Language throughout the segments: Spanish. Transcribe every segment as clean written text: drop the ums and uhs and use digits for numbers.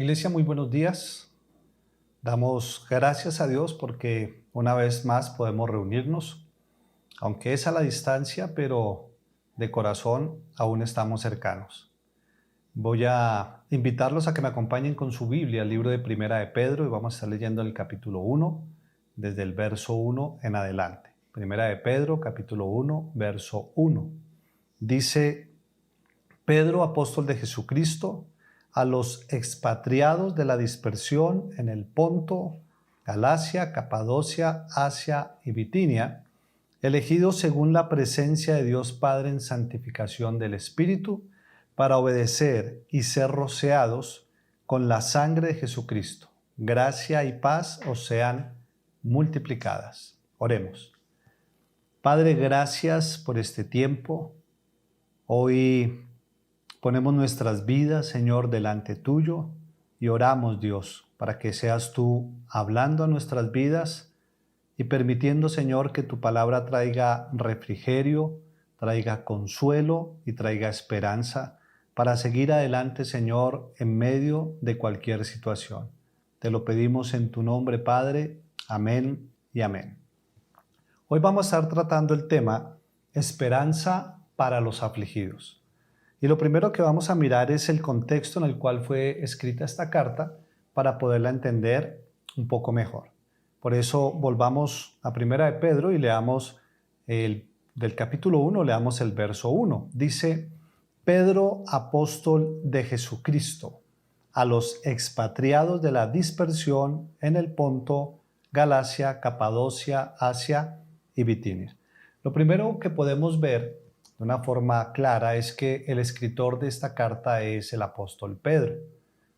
Iglesia, muy buenos días. Damos gracias a Dios porque una vez más podemos reunirnos, aunque es a la distancia, pero de corazón aún estamos cercanos. Voy a invitarlos a que me acompañen con su Biblia, el libro de Primera de Pedro, y vamos a estar leyendo el capítulo 1, desde el verso 1 en adelante. Primera de Pedro, capítulo 1, verso 1. Dice: Pedro, apóstol de Jesucristo, a los expatriados de la dispersión en el Ponto, Galacia, Capadocia, Asia y Bitinia, elegidos según la presencia de Dios Padre en santificación del Espíritu, para obedecer y ser rociados con la sangre de Jesucristo. Gracia y paz os sean multiplicadas. Oremos. Padre, gracias por este tiempo. Hoy ponemos nuestras vidas, Señor, delante tuyo y oramos, Dios, para que seas tú hablando a nuestras vidas y permitiendo, Señor, que tu palabra traiga refrigerio, traiga consuelo y traiga esperanza para seguir adelante, Señor, en medio de cualquier situación. Te lo pedimos en tu nombre, Padre. Amén y amén. Hoy vamos a estar tratando el tema esperanza para los afligidos. Y lo primero que vamos a mirar es el contexto en el cual fue escrita esta carta para poderla entender un poco mejor. Por eso volvamos a Primera de Pedro y leamos del capítulo 1, leamos el verso 1. Dice: Pedro, apóstol de Jesucristo, a los expatriados de la dispersión en el Ponto, Galacia, Capadocia, Asia y Bitinia. Lo primero que podemos ver de una forma clara es que el escritor de esta carta es el apóstol Pedro.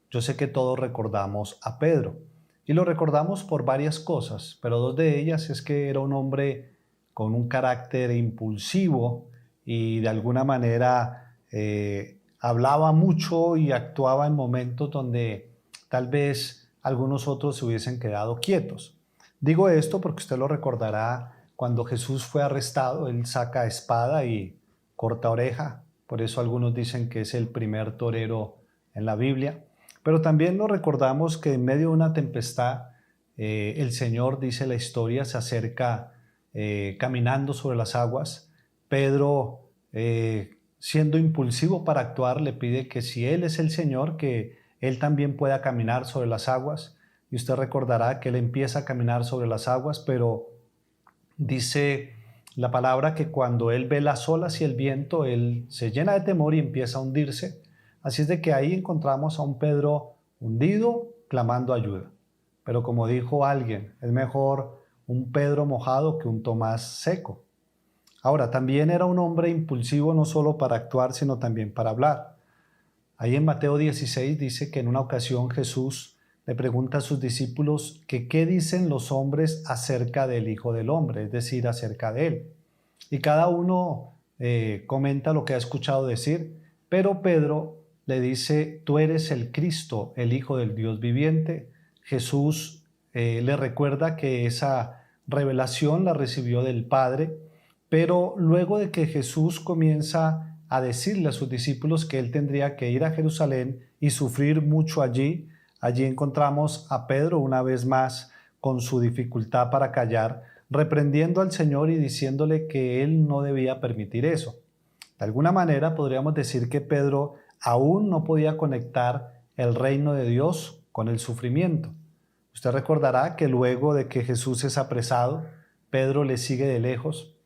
Yo sé que todos recordamos a Pedro y lo recordamos por varias cosas, pero dos de ellas es que era un hombre con un carácter impulsivo y de alguna manera hablaba mucho y actuaba en momentos donde tal vez algunos otros se hubiesen quedado quietos. Digo esto porque usted lo recordará cuando Jesús fue arrestado. Él saca espada y corta oreja, por eso algunos dicen que es el primer torero en la Biblia, pero también nos recordamos que en medio de una tempestad el Señor, dice la historia, se acerca caminando sobre las aguas. Pedro, siendo impulsivo para actuar, le pide que si Él es el Señor, que Él también pueda caminar sobre las aguas, y usted recordará que Él empieza a caminar sobre las aguas, pero dice la palabra que cuando él ve las olas y el viento, él se llena de temor y empieza a hundirse. Así es de que ahí encontramos a un Pedro hundido, clamando ayuda. Pero como dijo alguien, es mejor un Pedro mojado que un Tomás seco. Ahora, también era un hombre impulsivo no solo para actuar, sino también para hablar. Ahí en Mateo 16 dice que en una ocasión Jesús le pregunta a sus discípulos que qué dicen los hombres acerca del Hijo del Hombre, es decir, acerca de Él. Y cada uno comenta lo que ha escuchado decir, pero Pedro le dice: tú eres el Cristo, el Hijo del Dios viviente. Jesús le recuerda que esa revelación la recibió del Padre, pero luego de que Jesús comienza a decirle a sus discípulos que Él tendría que ir a Jerusalén y sufrir mucho allí, allí encontramos a Pedro una vez más con su dificultad para callar, reprendiendo al Señor y diciéndole que él no debía permitir eso. De alguna manera podríamos decir que Pedro aún no podía conectar el reino de Dios con el sufrimiento. Usted recordará que luego de que Jesús es apresado, Pedro le sigue de lejos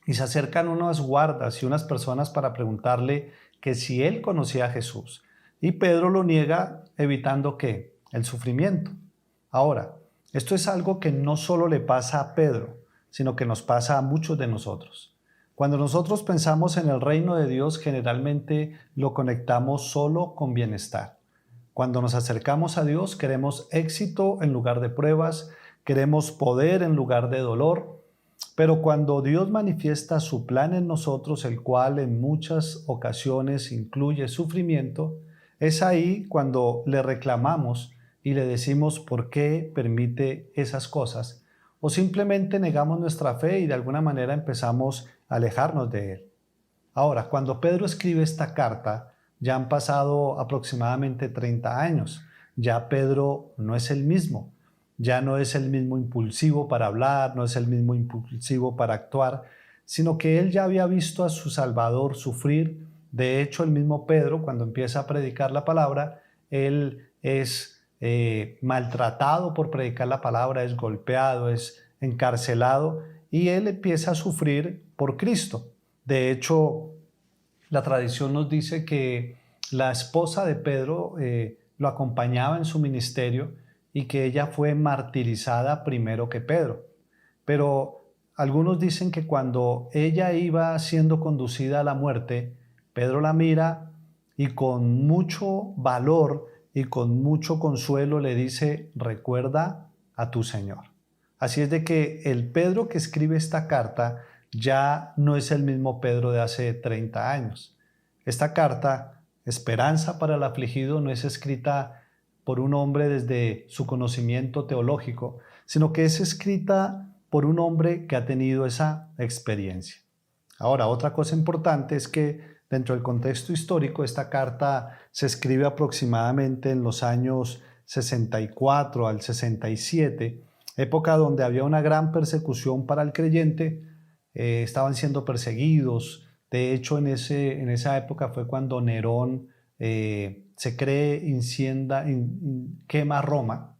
y se acercan unas guardas y unas personas para preguntarle que si él conocía a Jesús. Y Pedro lo niega, evitando ¿qué? El sufrimiento. Ahora, esto es algo que no solo le pasa a Pedro, sino que nos pasa a muchos de nosotros. Cuando nosotros pensamos en el reino de Dios, generalmente lo conectamos solo con bienestar. Cuando nos acercamos a Dios, queremos éxito en lugar de pruebas, queremos poder en lugar de dolor, pero cuando Dios manifiesta su plan en nosotros, el cual en muchas ocasiones incluye sufrimiento, es ahí cuando le reclamamos y le decimos por qué permite esas cosas, o simplemente negamos nuestra fe y de alguna manera empezamos a alejarnos de Él. Ahora, cuando Pedro escribe esta carta, ya han pasado aproximadamente 30 años. ya Pedro no es el mismo. Ya no es el mismo impulsivo para hablar, no es el mismo impulsivo para actuar, sino que él ya había visto a su Salvador sufrir. De hecho, el mismo Pedro, cuando empieza a predicar la palabra, él es maltratado por predicar la palabra, es golpeado, es encarcelado y él empieza a sufrir por Cristo. De hecho, la tradición nos dice que la esposa de Pedro lo acompañaba en su ministerio y que ella fue martirizada primero que Pedro. Pero algunos dicen que cuando ella iba siendo conducida a la muerte, Pedro la mira y con mucho valor y con mucho consuelo le dice: recuerda a tu Señor. Así es de que el Pedro que escribe esta carta ya no es el mismo Pedro de hace 30 años. Esta carta, Esperanza para el afligido, no es escrita por un hombre desde su conocimiento teológico, sino que es escrita por un hombre que ha tenido esa experiencia. Ahora, otra cosa importante es que dentro del contexto histórico, esta carta se escribe aproximadamente en los años 64 al 67, época donde había una gran persecución para el creyente, estaban siendo perseguidos. De hecho, en esa época fue cuando Nerón se cree quema Roma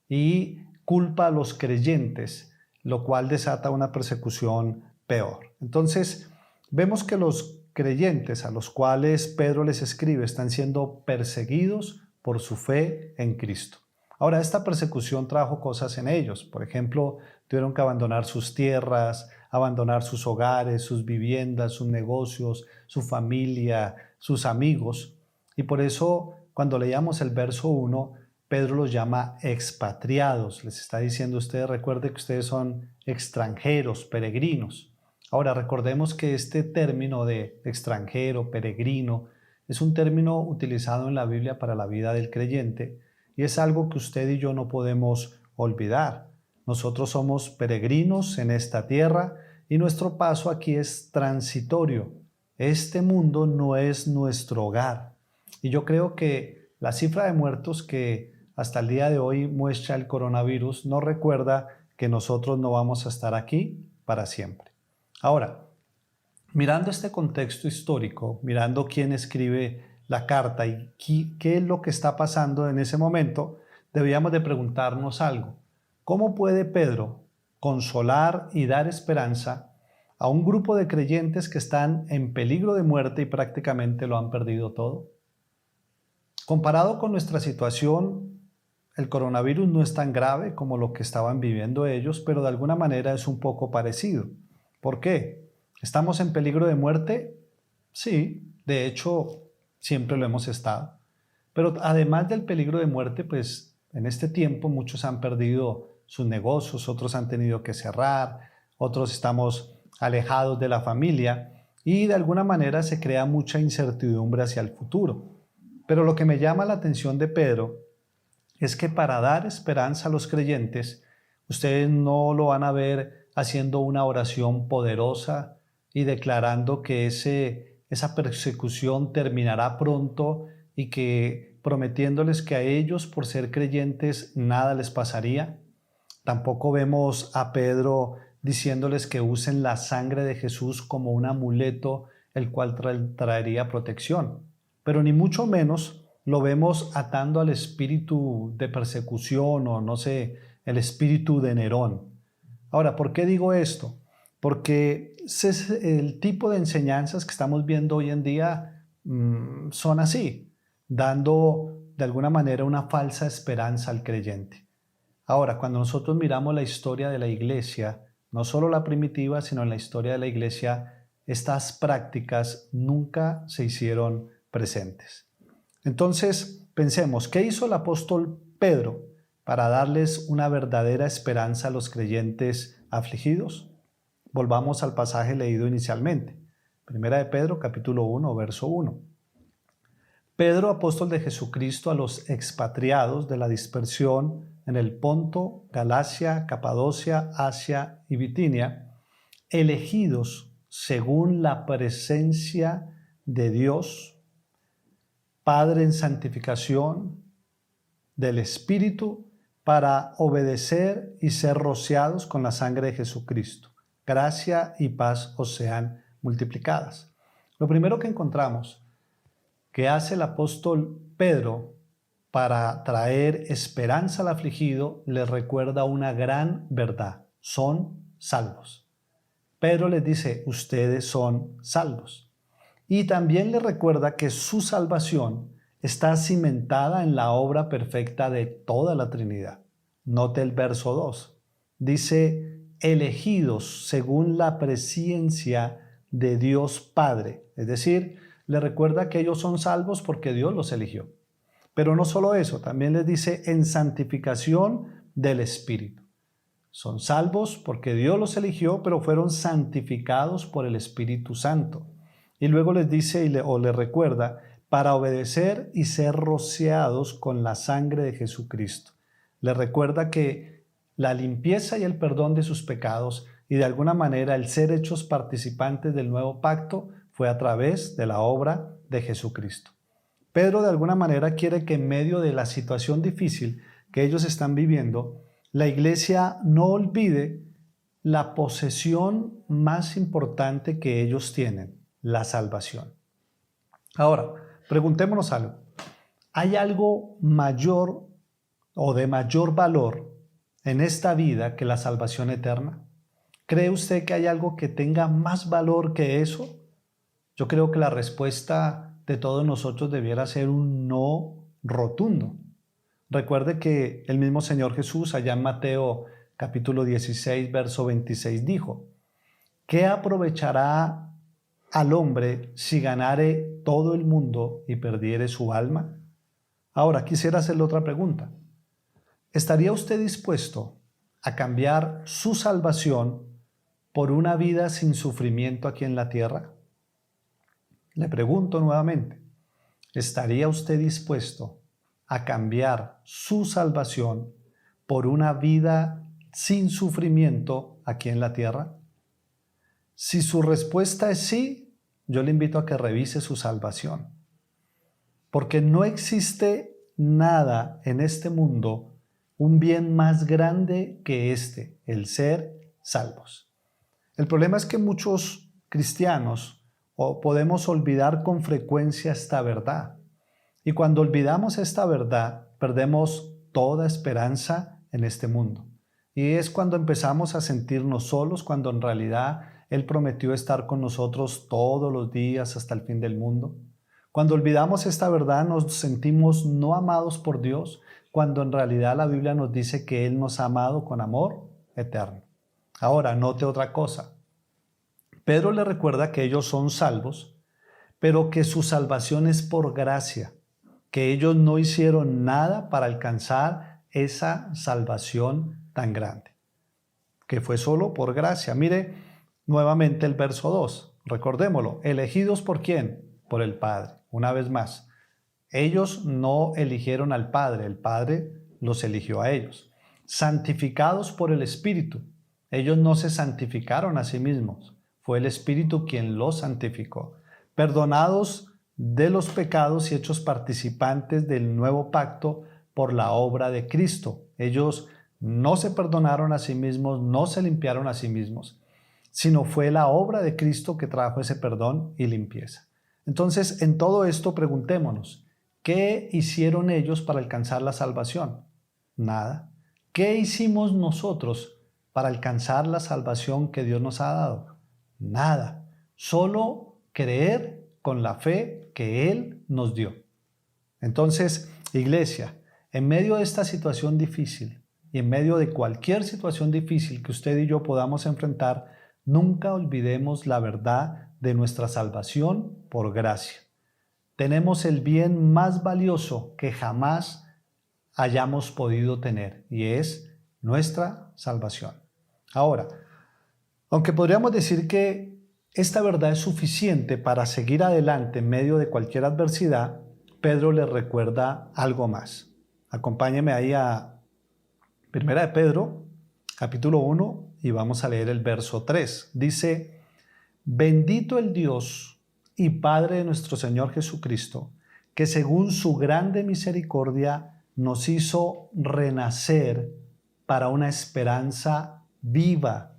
y culpa a los creyentes, lo cual desata una persecución peor. Entonces, vemos que los creyentes a los cuales Pedro les escribe están siendo perseguidos por su fe en Cristo. Ahora, esta persecución trajo cosas en ellos. Por ejemplo, tuvieron que abandonar sus tierras, abandonar sus hogares, sus viviendas, sus negocios, su familia, sus amigos. Y por eso, cuando leíamos el verso 1, Pedro los llama expatriados. Les está diciendo: ustedes recuerden que ustedes son extranjeros, peregrinos. Ahora, recordemos que este término de extranjero, peregrino, es un término utilizado en la Biblia para la vida del creyente y es algo que usted y yo no podemos olvidar. Nosotros somos peregrinos en esta tierra y nuestro paso aquí es transitorio. Este mundo no es nuestro hogar. Y yo creo que la cifra de muertos que hasta el día de hoy muestra el coronavirus nos recuerda que nosotros no vamos a estar aquí para siempre. Ahora, mirando este contexto histórico, mirando quién escribe la carta y qué es lo que está pasando en ese momento, debíamos de preguntarnos algo. ¿Cómo puede Pedro consolar y dar esperanza a un grupo de creyentes que están en peligro de muerte y prácticamente lo han perdido todo? Comparado con nuestra situación, el coronavirus no es tan grave como lo que estaban viviendo ellos, pero de alguna manera es un poco parecido. ¿Por qué? ¿Estamos en peligro de muerte? Sí, de hecho, siempre lo hemos estado. Pero además del peligro de muerte, pues en este tiempo muchos han perdido sus negocios, otros han tenido que cerrar, otros estamos alejados de la familia y de alguna manera se crea mucha incertidumbre hacia el futuro. Pero lo que me llama la atención de Pedro es que para dar esperanza a los creyentes, ustedes no lo van a ver haciendo una oración poderosa y declarando que esa persecución terminará pronto y que prometiéndoles que a ellos por ser creyentes nada les pasaría. Tampoco vemos a Pedro diciéndoles que usen la sangre de Jesús como un amuleto el cual traería protección, pero ni mucho menos lo vemos atando al espíritu de persecución o no sé, el espíritu de Nerón. Ahora, ¿por qué digo esto? Porque el tipo de enseñanzas que estamos viendo hoy en día son así, dando de alguna manera una falsa esperanza al creyente. Ahora, cuando nosotros miramos la historia de la iglesia, no solo la primitiva, sino en la historia de la iglesia, estas prácticas nunca se hicieron presentes. Entonces, pensemos, ¿qué hizo el apóstol Pedro para darles una verdadera esperanza a los creyentes afligidos? Volvamos al pasaje leído inicialmente. Primera de Pedro, capítulo 1, verso 1. Pedro, apóstol de Jesucristo, a los expatriados de la dispersión en el Ponto, Galacia, Capadocia, Asia y Bitinia, elegidos según la presencia de Dios, Padre en santificación, del Espíritu para obedecer y ser rociados con la sangre de Jesucristo. Gracia y paz os sean multiplicadas. Lo primero que encontramos que hace el apóstol Pedro para traer esperanza al afligido, les recuerda una gran verdad: son salvos. Pedro les dice, ustedes son salvos. Y también les recuerda que su salvación está cimentada en la obra perfecta de toda la Trinidad. Note el verso 2. Dice, elegidos según la presciencia de Dios Padre. Es decir, les recuerda que ellos son salvos porque Dios los eligió. Pero no solo eso, también les dice en santificación del Espíritu. Son salvos porque Dios los eligió, pero fueron santificados por el Espíritu Santo. Y luego les dice o les recuerda para obedecer y ser rociados con la sangre de Jesucristo. Les recuerda que la limpieza y el perdón de sus pecados y de alguna manera el ser hechos participantes del nuevo pacto fue a través de la obra de Jesucristo. Pedro de alguna manera quiere que en medio de la situación difícil que ellos están viviendo, la iglesia no olvide la posesión más importante que ellos tienen, la salvación. Ahora, preguntémonos algo. ¿Hay algo mayor o de mayor valor en esta vida que la salvación eterna? ¿Cree usted que hay algo que tenga más valor que eso? Yo creo que la respuesta de todos nosotros debiera ser un no rotundo. Recuerde que el mismo Señor Jesús allá en Mateo capítulo 16, verso 26 dijo, ¿qué aprovechará al hombre si ganare todo el mundo y perdiere su alma? Ahora, quisiera hacerle otra pregunta. ¿Estaría usted dispuesto a cambiar su salvación por una vida sin sufrimiento aquí en la tierra? Le pregunto nuevamente, ¿estaría usted dispuesto a cambiar su salvación por una vida sin sufrimiento aquí en la tierra? Si su respuesta es sí, yo le invito a que revise su salvación. Porque no existe nada en este mundo, un bien más grande que el ser salvos. El problema es que muchos cristianos podemos olvidar con frecuencia esta verdad. Y cuando olvidamos esta verdad, perdemos toda esperanza en este mundo. Y es cuando empezamos a sentirnos solos, cuando en realidad Él prometió estar con nosotros todos los días hasta el fin del mundo. Cuando olvidamos esta verdad, nos sentimos no amados por Dios, cuando en realidad la Biblia nos dice que Él nos ha amado con amor eterno. Ahora, note otra cosa. Pedro le recuerda que ellos son salvos, pero que su salvación es por gracia, que ellos no hicieron nada para alcanzar esa salvación tan grande, que fue solo por gracia. Mire nuevamente el verso 2, recordémoslo, elegidos ¿por quién? Por el Padre, una vez más. Ellos no eligieron al Padre, el Padre los eligió a ellos. Santificados por el Espíritu, ellos no se santificaron a sí mismos. Fue el Espíritu quien los santificó. Perdonados de los pecados y hechos participantes del nuevo pacto por la obra de Cristo. Ellos no se perdonaron a sí mismos, no se limpiaron a sí mismos, sino fue la obra de Cristo que trajo ese perdón y limpieza. Entonces, en todo esto preguntémonos, ¿qué hicieron ellos para alcanzar la salvación? Nada. ¿Qué hicimos nosotros para alcanzar la salvación que Dios nos ha dado? Nada, solo creer con la fe que Él nos dio. Entonces, iglesia, en medio de esta situación difícil y en medio de cualquier situación difícil que usted y yo podamos enfrentar, nunca olvidemos la verdad de nuestra salvación por gracia. Tenemos el bien más valioso que jamás hayamos podido tener y es nuestra salvación. Ahora, aunque podríamos decir que esta verdad es suficiente para seguir adelante en medio de cualquier adversidad, Pedro les recuerda algo más. Acompáñeme ahí a 1 de Pedro, capítulo 1, y vamos a leer el verso 3. Dice, bendito el Dios y Padre de nuestro Señor Jesucristo, que según su grande misericordia nos hizo renacer para una esperanza viva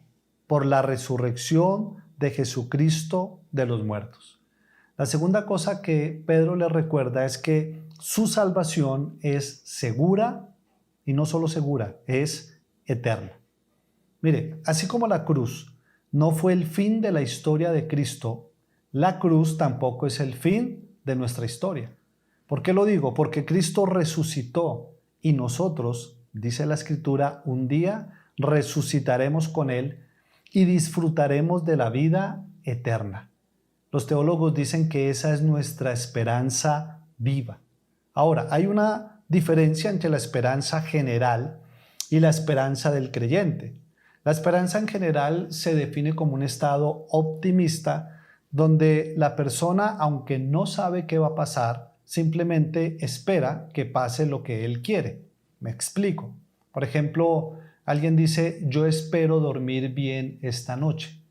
por la resurrección de Jesucristo de los muertos. La segunda cosa que Pedro le recuerda es que su salvación es segura y no solo segura, es eterna. Mire, así como la cruz no fue el fin de la historia de Cristo, la cruz tampoco es el fin de nuestra historia. ¿Por qué lo digo? Porque Cristo resucitó y nosotros, dice la Escritura, un día resucitaremos con Él y disfrutaremos de la vida eterna. Los teólogos dicen que esa es nuestra esperanza viva. Ahora, hay una diferencia entre la esperanza general y la esperanza del creyente. La esperanza en general se define como un estado optimista donde la persona, aunque no sabe qué va a pasar, simplemente espera que pase lo que él quiere. Me explico. Por ejemplo, alguien dice, yo espero dormir bien esta noche.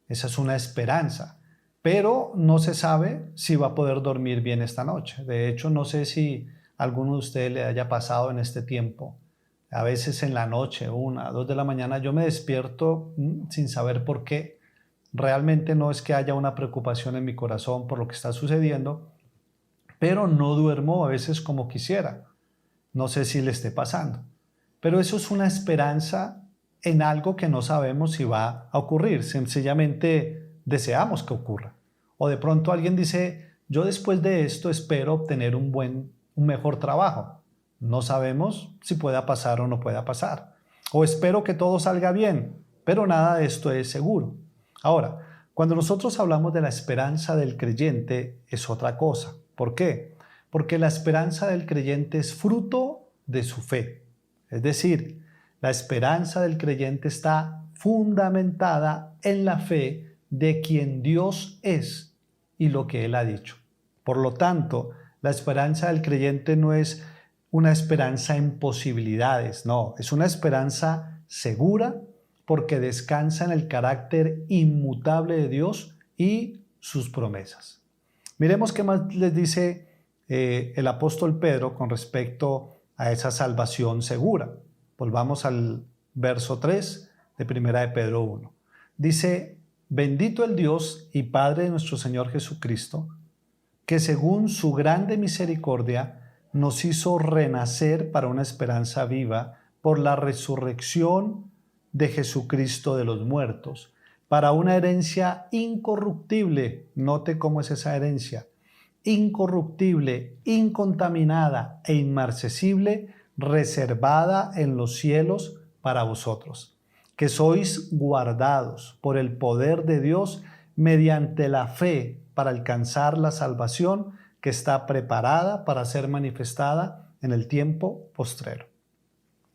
Esa es una esperanza, pero no se sabe si va a poder dormir bien esta noche. De hecho, no sé si a alguno de ustedes le haya pasado en este tiempo. A veces en la noche, 1, 2 de la mañana, yo me despierto sin saber por qué. Realmente no es que haya una preocupación en mi corazón por lo que está sucediendo, pero no duermo a veces como quisiera. No sé si le esté pasando. Pero eso es una esperanza en algo que no sabemos si va a ocurrir. Sencillamente deseamos que ocurra. O de pronto alguien dice, yo después de esto espero obtener un mejor trabajo. No sabemos si pueda pasar o no pueda pasar. O espero que todo salga bien, pero nada de esto es seguro. Ahora, cuando nosotros hablamos de la esperanza del creyente, es otra cosa. ¿Por qué? Porque la esperanza del creyente es fruto de su fe. Es decir, la esperanza del creyente está fundamentada en la fe de quien Dios es y lo que Él ha dicho. Por lo tanto, la esperanza del creyente no es una esperanza en posibilidades, no, es una esperanza segura porque descansa en el carácter inmutable de Dios y sus promesas. Miremos qué más les dice el apóstol Pedro con respecto a esa salvación segura. Volvamos al verso 3 de 1 de Pedro 1. Dice, bendito el Dios y Padre de nuestro Señor Jesucristo, que según su grande misericordia nos hizo renacer para una esperanza viva por la resurrección de Jesucristo de los muertos, para una herencia incorruptible. Note cómo es esa herencia. Incorruptible, incontaminada e inmarcesible, reservada en los cielos para vosotros, que sois guardados por el poder de Dios mediante la fe para alcanzar la salvación que está preparada para ser manifestada en el tiempo postrero.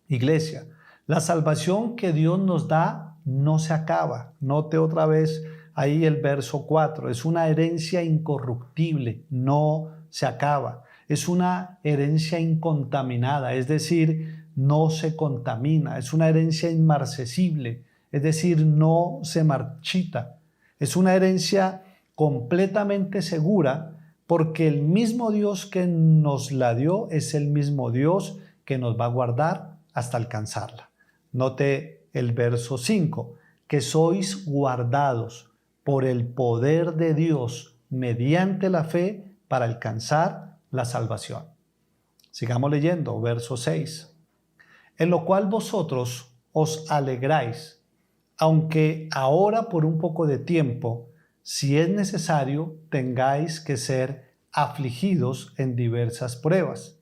Iglesia, la salvación que Dios nos da no se acaba. Note otra vez ahí el verso 4. Es una herencia incorruptible, no se acaba. Es una herencia incontaminada, es decir, no se contamina. Es una herencia inmarcesible, es decir, no se marchita. Es una herencia completamente segura porque el mismo Dios que nos la dio es el mismo Dios que nos va a guardar hasta alcanzarla. Note el verso 5, que sois guardados por el poder de Dios mediante la fe para alcanzar la salvación. Sigamos leyendo, verso 6. En lo cual vosotros os alegráis, aunque ahora por un poco de tiempo, si es necesario, tengáis que ser afligidos en diversas pruebas,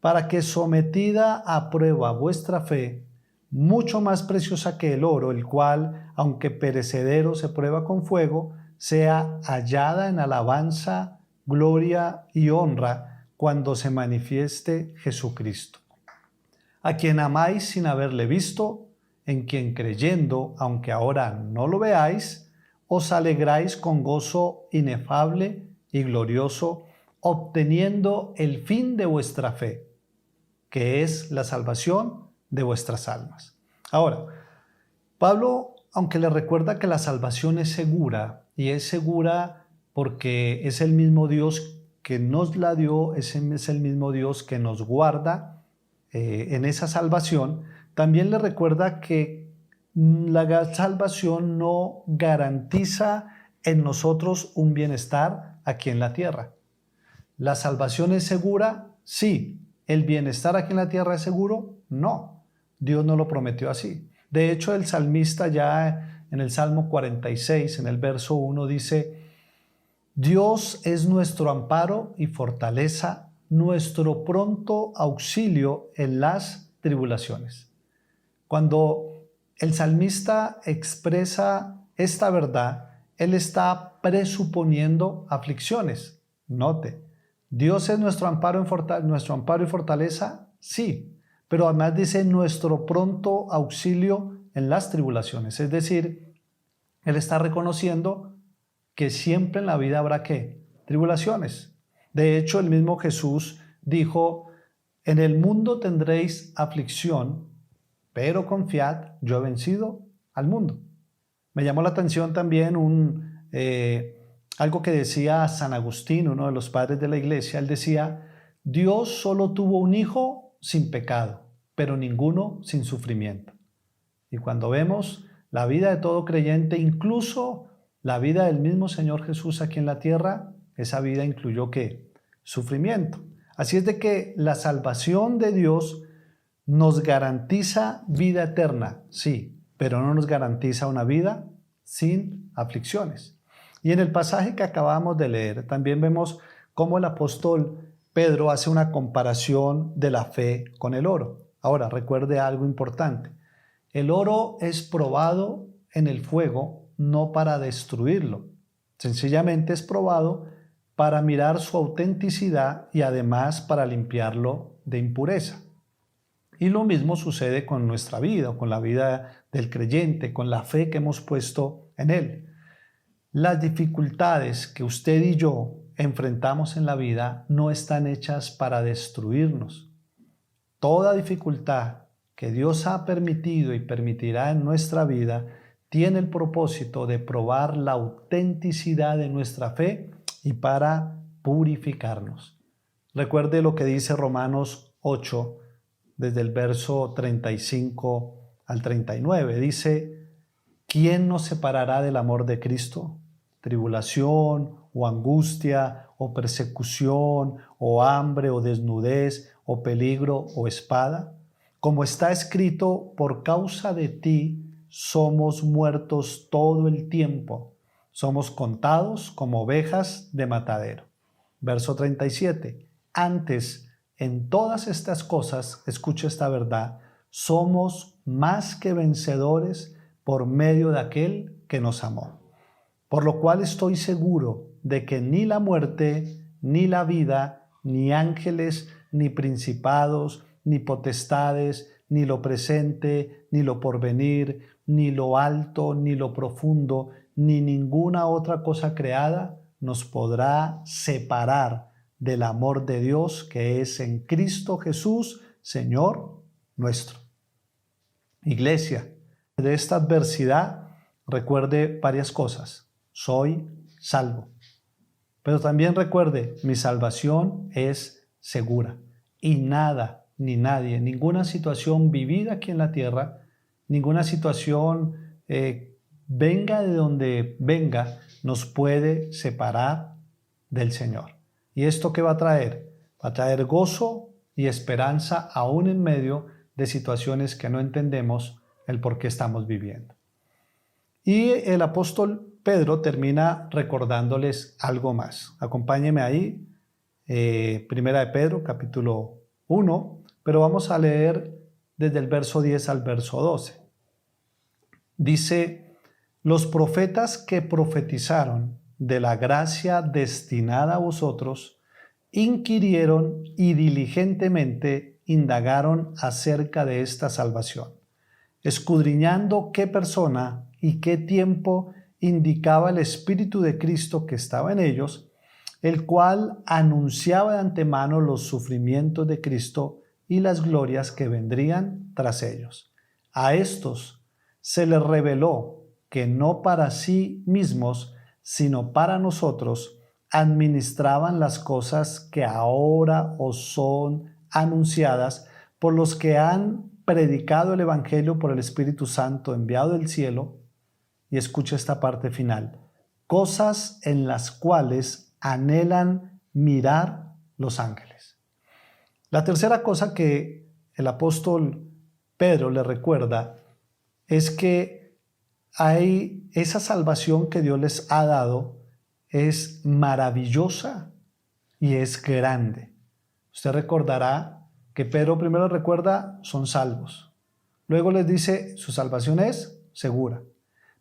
para que sometida a prueba vuestra fe, mucho más preciosa que el oro, el cual, aunque perecedero se prueba con fuego, sea hallada en alabanza, gloria y honra cuando se manifieste Jesucristo, a quien amáis sin haberle visto, en quien creyendo, aunque ahora no lo veáis, os alegráis con gozo inefable y glorioso, obteniendo el fin de vuestra fe, que es la salvación de vuestras almas. Ahora, Pablo, aunque le recuerda que la salvación es segura, y es segura porque es el mismo Dios que nos la dio, ese es el mismo Dios que nos guarda en esa salvación, también le recuerda que la salvación no garantiza en nosotros un bienestar aquí en la tierra. ¿La salvación es segura? Sí. ¿El bienestar aquí en la tierra es seguro? No. Dios no lo prometió así. De hecho, el salmista ya en el Salmo 46, en el verso 1, dice: Dios es nuestro amparo y fortaleza, nuestro pronto auxilio en las tribulaciones. Cuando el salmista expresa esta verdad, él está presuponiendo aflicciones. Note, ¿Dios es nuestro amparo y fortaleza? Sí, pero además dice nuestro pronto auxilio en las tribulaciones. Es decir, él está reconociendo que siempre en la vida habrá ¿qué? Tribulaciones. De hecho, el mismo Jesús dijo: en el mundo tendréis aflicción, pero confiad, yo he vencido al mundo. Me llamó la atención también algo que decía San Agustín, uno de los padres de la iglesia. Él decía: Dios solo tuvo un hijo sin pecado, pero ninguno sin sufrimiento. Y cuando vemos la vida de todo creyente, incluso la vida del mismo Señor Jesús aquí en la tierra, esa vida incluyó ¿qué? Sufrimiento. Así es de que la salvación de Dios nos garantiza vida eterna, sí, pero no nos garantiza una vida sin aflicciones. Y en el pasaje que acabamos de leer, también vemos cómo el apóstol Pedro hace una comparación de la fe con el oro. Ahora, recuerde algo importante. El oro es probado en el fuego no para destruirlo. Sencillamente es probado para mirar su autenticidad y además para limpiarlo de impureza. Y lo mismo sucede con nuestra vida, con la vida del creyente, con la fe que hemos puesto en él. Las dificultades que usted y yo enfrentamos en la vida no están hechas para destruirnos. Toda dificultad que Dios ha permitido y permitirá en nuestra vida tiene el propósito de probar la autenticidad de nuestra fe y para purificarnos. Recuerde lo que dice Romanos 8, desde el verso 35 al 39. Dice: ¿quién nos separará del amor de Cristo? ¿Tribulación o angustia o persecución o hambre o desnudez o peligro o espada? Como está escrito: por causa de ti somos muertos todo el tiempo, somos contados como ovejas de matadero. Verso 37. Antes, en todas estas cosas, escucha esta verdad, somos más que vencedores por medio de aquel que nos amó. Por lo cual estoy seguro de que ni la muerte, ni la vida, ni ángeles, ni principados, ni potestades, ni lo presente, ni lo porvenir, ni lo alto, ni lo profundo, ni ninguna otra cosa creada nos podrá separar del amor de Dios que es en Cristo Jesús, Señor nuestro. Iglesia, de esta adversidad recuerde varias cosas. Soy salvo. Pero también recuerde, mi salvación es segura y nada ni nadie, ninguna situación vivida aquí en la tierra, ninguna situación venga de donde venga, nos puede separar del Señor. ¿Y esto qué va a traer? Va a traer gozo y esperanza aún en medio de situaciones que no entendemos el por qué estamos viviendo. Y el apóstol Pedro termina recordándoles algo más. Acompáñeme ahí, Primera de Pedro, capítulo 1, pero vamos a leer desde el verso 10 al verso 12. Dice: los profetas que profetizaron de la gracia destinada a vosotros, inquirieron y diligentemente indagaron acerca de esta salvación, escudriñando qué persona y qué tiempo indicaba el Espíritu de Cristo que estaba en ellos, el cual anunciaba de antemano los sufrimientos de Cristo y las glorias que vendrían tras ellos. A estos se les reveló que no para sí mismos, sino para nosotros, administraban las cosas que ahora os son anunciadas por los que han predicado el Evangelio por el Espíritu Santo enviado del cielo. Y escucha esta parte final: cosas en las cuales anhelan mirar los ángeles. La tercera cosa que el apóstol Pedro le recuerda es que hay esa salvación que Dios les ha dado, es maravillosa y es grande. Usted recordará que Pedro primero recuerda, son salvos. Luego les dice, su salvación es segura.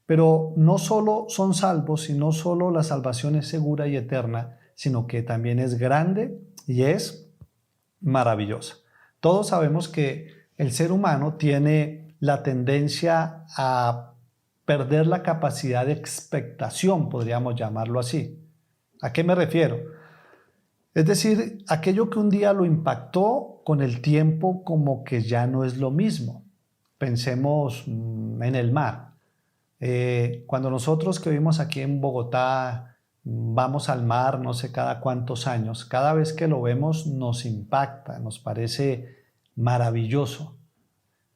Pero no solo son salvos y no solo la salvación es segura y eterna, sino que también es grande y es maravillosa. Todos sabemos que el ser humano tiene la tendencia a perder la capacidad de expectación, podríamos llamarlo así. ¿A qué me refiero? Es decir, aquello que un día lo impactó, con el tiempo como que ya no es lo mismo. Pensemos en el mar. Cuando nosotros que vivimos aquí en Bogotá vamos al mar no sé cada cuántos años, cada vez que lo vemos nos impacta, nos parece maravilloso.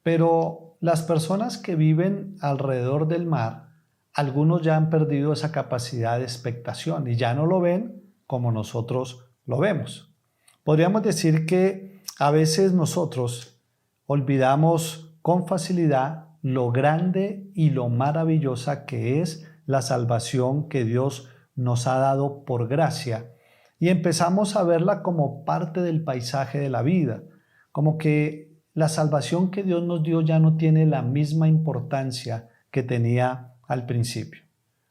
Pero las personas que viven alrededor del mar, algunos ya han perdido esa capacidad de expectación y ya no lo ven como nosotros lo vemos. Podríamos decir que a veces nosotros olvidamos con facilidad lo grande y lo maravillosa que es la salvación que Dios nos ha dado por gracia y empezamos a verla como parte del paisaje de la vida, como que la salvación que Dios nos dio ya no tiene la misma importancia que tenía al principio.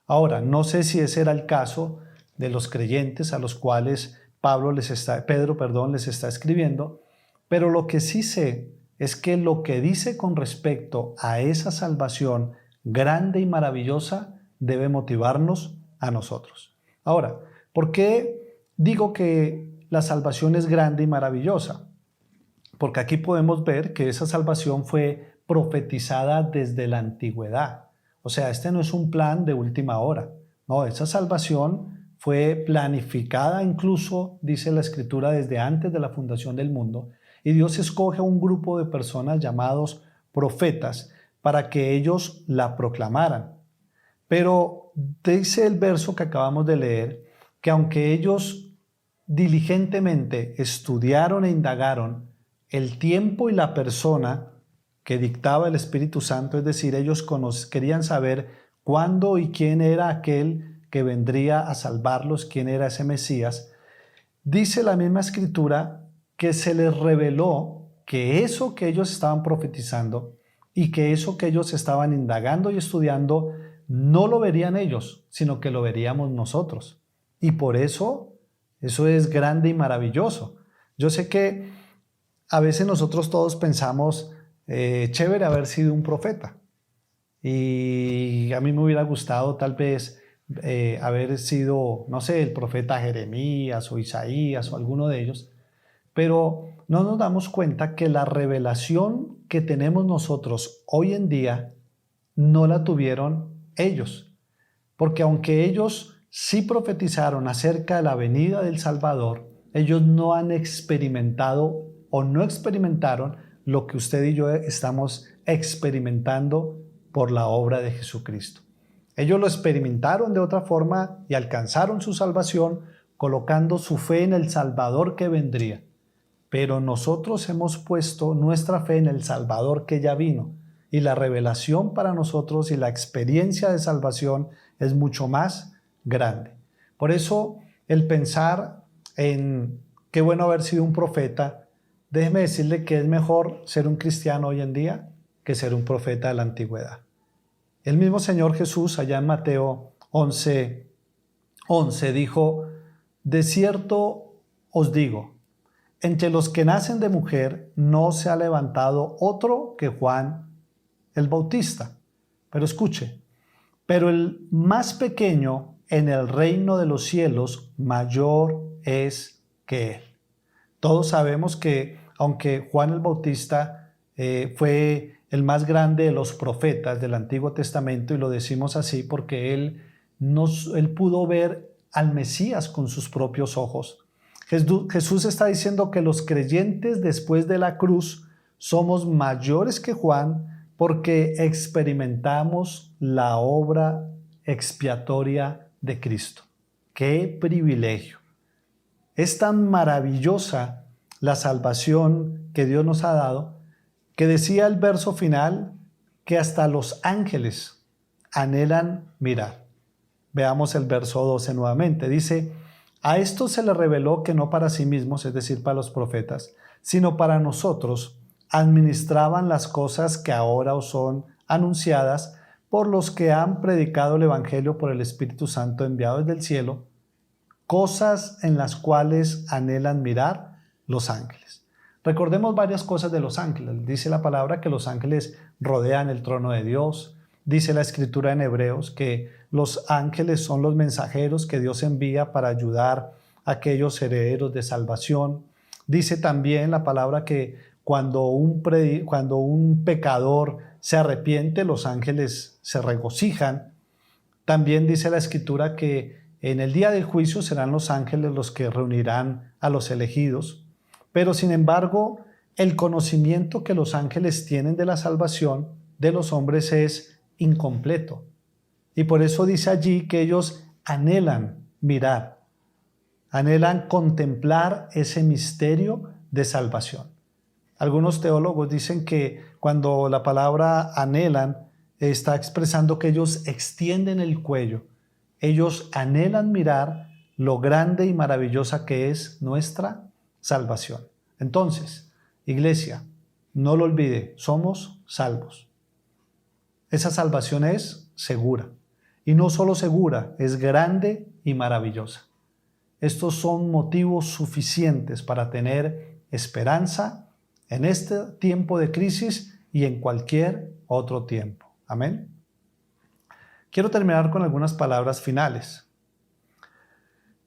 Ahora, no sé si ese era el caso de los creyentes a los cuales Pedro les está escribiendo, pero lo que sí sé es que lo que dice con respecto a esa salvación grande y maravillosa debe motivarnos a nosotros. Ahora, ¿por qué digo que la salvación es grande y maravillosa? Porque aquí podemos ver que esa salvación fue profetizada desde la antigüedad. O sea, este no es un plan de última hora. No, esa salvación fue planificada incluso, dice la Escritura, desde antes de la fundación del mundo. Y Dios escoge a un grupo de personas llamados profetas para que ellos la proclamaran. Pero dice el verso que acabamos de leer que aunque ellos diligentemente estudiaron e indagaron el tiempo y la persona que dictaba el Espíritu Santo, es decir, ellos querían saber cuándo y quién era aquel que vendría a salvarlos, quién era ese Mesías, dice la misma Escritura que se les reveló que eso que ellos estaban profetizando y que eso que ellos estaban indagando y estudiando no lo verían ellos, sino que lo veríamos nosotros. Y por eso es grande y maravilloso. Yo sé que a veces nosotros todos pensamos, chévere haber sido un profeta. Y a mí me hubiera gustado tal vez haber sido, no sé, el profeta Jeremías o Isaías o alguno de ellos. Pero no nos damos cuenta que la revelación que tenemos nosotros hoy en día no la tuvieron ellos. Porque aunque ellos sí profetizaron acerca de la venida del Salvador, ellos no han experimentado o no experimentaron lo que usted y yo estamos experimentando por la obra de Jesucristo. Ellos lo experimentaron de otra forma y alcanzaron su salvación colocando su fe en el Salvador que vendría. Pero nosotros hemos puesto nuestra fe en el Salvador que ya vino, y la revelación para nosotros y la experiencia de salvación es mucho más grande. Por eso el pensar en qué bueno haber sido un profeta, déjeme decirle que es mejor ser un cristiano hoy en día que ser un profeta de la antigüedad. El mismo Señor Jesús allá en Mateo 11:11 dijo, de cierto os digo, entre los que nacen de mujer no se ha levantado otro que Juan el Bautista. Pero escuche, pero el más pequeño en el reino de los cielos mayor es que él. Todos sabemos que aunque Juan el Bautista fue el más grande de los profetas del Antiguo Testamento, y lo decimos así porque él pudo ver al Mesías con sus propios ojos. Jesús está diciendo que los creyentes después de la cruz somos mayores que Juan porque experimentamos la obra expiatoria de Cristo. ¡Qué privilegio! Es tan maravillosa la salvación que Dios nos ha dado que decía el verso final que hasta los ángeles anhelan mirar. Veamos el verso 12 nuevamente. Dice: a esto se le reveló que no para sí mismos, es decir, para los profetas, sino para nosotros, administraban las cosas que ahora os son anunciadas por los que han predicado el Evangelio por el Espíritu Santo enviado desde el cielo, cosas en las cuales anhelan mirar los ángeles. Recordemos varias cosas de los ángeles. Dice la palabra que los ángeles rodean el trono de Dios. Dice la Escritura en Hebreos que los ángeles son los mensajeros que Dios envía para ayudar a aquellos herederos de salvación. Dice también la palabra que cuando un pecador se arrepiente, los ángeles se regocijan. También dice la Escritura que en el día del juicio serán los ángeles los que reunirán a los elegidos. Pero sin embargo, el conocimiento que los ángeles tienen de la salvación de los hombres es incompleto. Y por eso dice allí que ellos anhelan mirar, anhelan contemplar ese misterio de salvación. Algunos teólogos dicen que cuando la palabra anhelan está expresando que ellos extienden el cuello. Ellos anhelan mirar lo grande y maravillosa que es nuestra salvación. Entonces, iglesia, no lo olvide, somos salvos. Esa salvación es segura. Y no solo segura, es grande y maravillosa. Estos son motivos suficientes para tener esperanza en este tiempo de crisis y en cualquier otro tiempo. Amén. Quiero terminar con algunas palabras finales.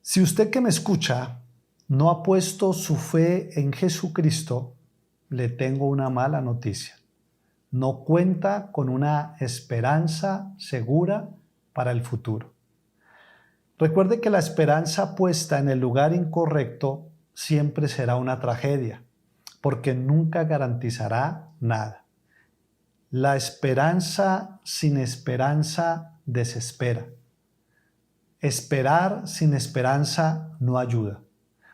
Si usted que me escucha no ha puesto su fe en Jesucristo, le tengo una mala noticia. No cuenta con una esperanza segura para el futuro. Recuerde que la esperanza puesta en el lugar incorrecto siempre será una tragedia, porque nunca garantizará nada. La esperanza sin esperanza desespera. Esperar sin esperanza no ayuda.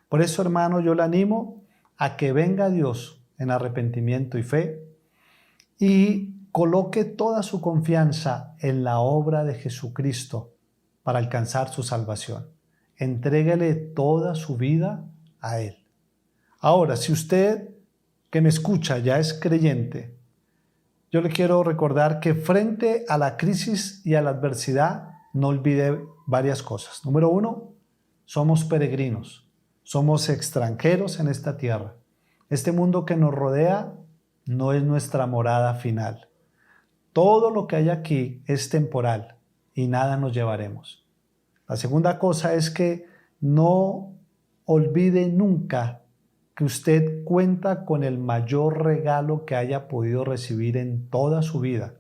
Por eso, hermano, yo le animo a que venga Dios en arrepentimiento y fe y coloque toda su confianza en la obra de Jesucristo para alcanzar su salvación. Entréguele toda su vida a Él. Ahora, si usted que me escucha ya es creyente, yo le quiero recordar que frente a la crisis y a la adversidad, no olvide varias cosas. Número 1, somos peregrinos, somos extranjeros en esta tierra. Este mundo que nos rodea no es nuestra morada final. Todo lo que hay aquí es temporal y nada nos llevaremos. La segunda cosa es que no olvide nunca que usted cuenta con el mayor regalo que haya podido recibir en toda su vida,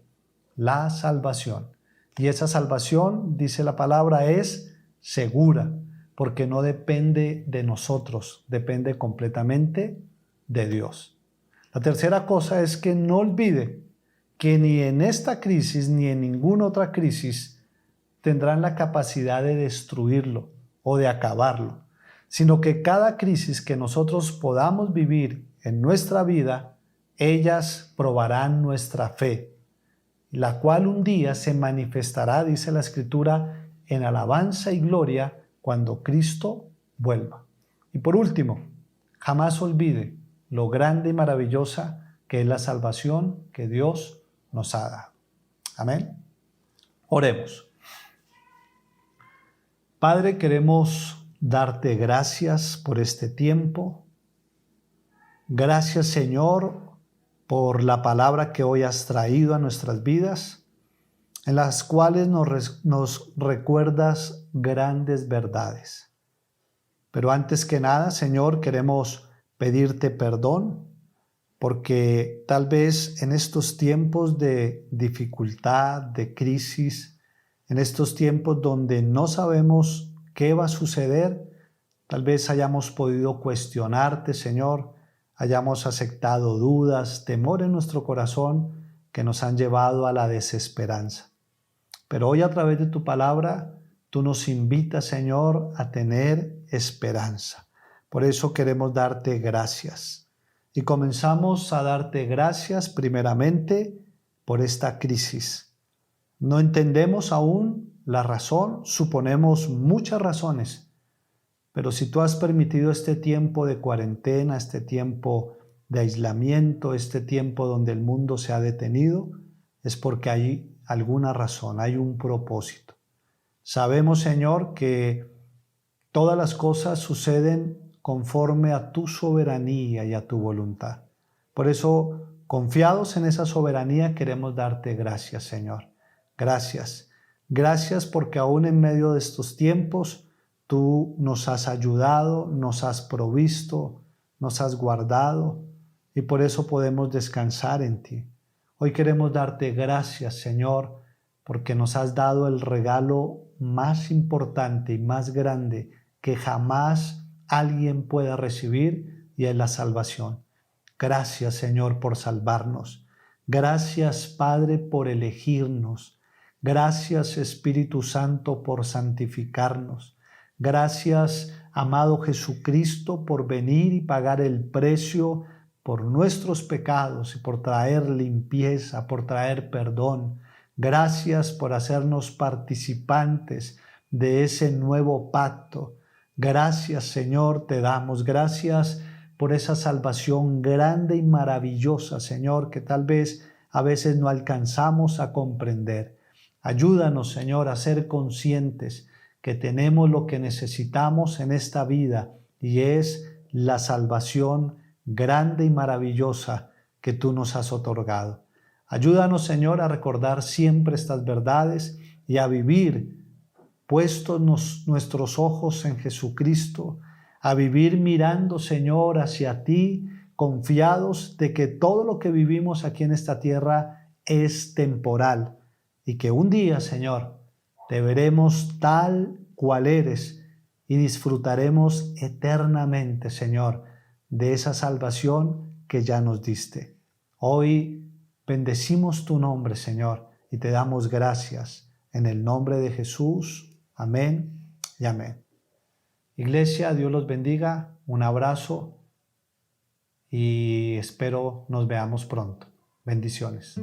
la salvación. Y esa salvación, dice la palabra, es segura, porque no depende de nosotros, depende completamente de Dios. La tercera cosa es que no olvide que ni en esta crisis ni en ninguna otra crisis tendrán la capacidad de destruirlo o de acabarlo, sino que cada crisis que nosotros podamos vivir en nuestra vida, ellas probarán nuestra fe, la cual un día se manifestará, dice la Escritura, en alabanza y gloria cuando Cristo vuelva. Y por último, jamás olvide lo grande y maravillosa que es la salvación que Dios nos ha dado. Amén. Oremos. Padre, queremos darte gracias por este tiempo. Gracias, Señor, por la palabra que hoy has traído a nuestras vidas, en las cuales nos recuerdas grandes verdades. Pero antes que nada, Señor, queremos pedirte perdón, porque tal vez en estos tiempos de dificultad, de crisis, en estos tiempos donde no sabemos ¿Qué va a suceder? Tal vez hayamos podido cuestionarte, Señor, hayamos aceptado dudas, temor en nuestro corazón que nos han llevado a la desesperanza. Pero hoy a través de tu palabra, tú nos invitas, Señor, a tener esperanza. Por eso queremos darte gracias. Y comenzamos a darte gracias primeramente por esta crisis. No entendemos aún la razón, suponemos muchas razones, pero si tú has permitido este tiempo de cuarentena, este tiempo de aislamiento, este tiempo donde el mundo se ha detenido, es porque hay alguna razón, hay un propósito. Sabemos, Señor, que todas las cosas suceden conforme a tu soberanía y a tu voluntad. Por eso, confiados en esa soberanía, queremos darte gracias, Señor. Gracias. Gracias porque aún en medio de estos tiempos, tú nos has ayudado, nos has provisto, nos has guardado y por eso podemos descansar en ti. Hoy queremos darte gracias, Señor, porque nos has dado el regalo más importante y más grande que jamás alguien pueda recibir y es la salvación. Gracias, Señor, por salvarnos. Gracias, Padre, por elegirnos. Gracias, Espíritu Santo, por santificarnos. Gracias, amado Jesucristo, por venir y pagar el precio por nuestros pecados y por traer limpieza, por traer perdón. Gracias por hacernos participantes de ese nuevo pacto. Gracias, Señor, te damos gracias por esa salvación grande y maravillosa, Señor, que tal vez a veces no alcanzamos a comprender. Ayúdanos, Señor, a ser conscientes que tenemos lo que necesitamos en esta vida y es la salvación grande y maravillosa que tú nos has otorgado. Ayúdanos, Señor, a recordar siempre estas verdades y a vivir puestos nuestros ojos en Jesucristo, a vivir mirando, Señor, hacia ti, confiados de que todo lo que vivimos aquí en esta tierra es temporal y que un día, Señor, te veremos tal cual eres y disfrutaremos eternamente, Señor, de esa salvación que ya nos diste. Hoy bendecimos tu nombre, Señor, y te damos gracias en el nombre de Jesús. Amén y amén. Iglesia, Dios los bendiga. Un abrazo y espero nos veamos pronto. Bendiciones.